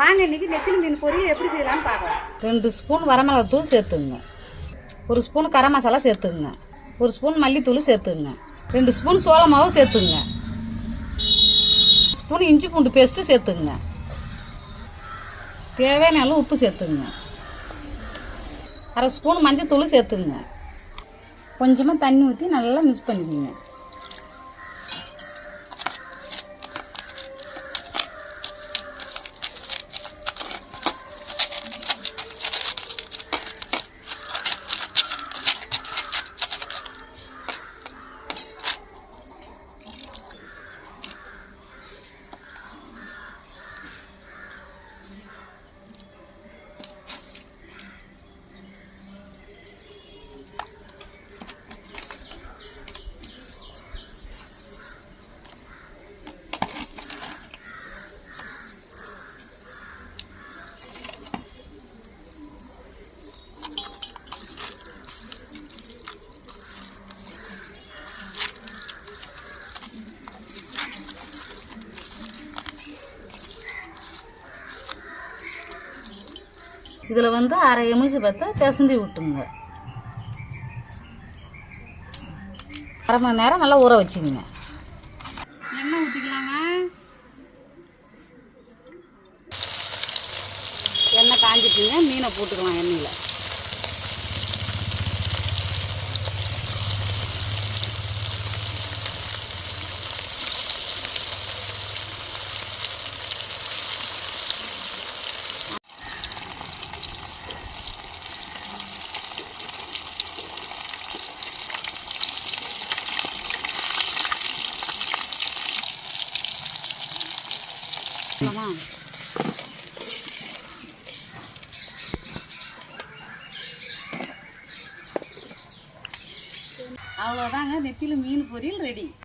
வாங்க இன்னைக்கு நெத்திலி மீன் பொரியல் எப்படி செய்யலாம்னு பார்க்கலாம். 2 ஸ்பூன் வரமிளகாய் தூள் சேர்த்துங்க, 1 ஸ்பூன் கரம் மசாலா சேர்த்துங்க, 1 ஸ்பூன் மல்லித்தூள் சேர்த்துங்க, 2 ஸ்பூன் சோள மாவு சேர்த்துங்க, 1 ஸ்பூன் இஞ்சி பூண்டு பேஸ்ட்டு சேர்த்துங்க, தேவையான அளவு உப்பு சேர்த்துங்க, 1/2 ஸ்பூன் மஞ்சள் தூள் சேர்த்துங்க, கொஞ்சமாக தண்ணி ஊற்றி நல்லா மிக்ஸ் பண்ணிக்கோங்க. இதில் 1/2 எலுமிச்சை பத்தை பிசைஞ்சு விட்டுங்க. 1/2 மணி நேரம் நல்லா ஊற வச்சுங்க. எண்ணெய் ஊற்றிக்கலாங்க. எண்ணெய் காஞ்சிட்டுங்க, மீனை போட்டுக்கலாம் எண்ணெயில். அவ்வளோதாங்க, நெத்திலி மீன் பொரியல் ரெடி.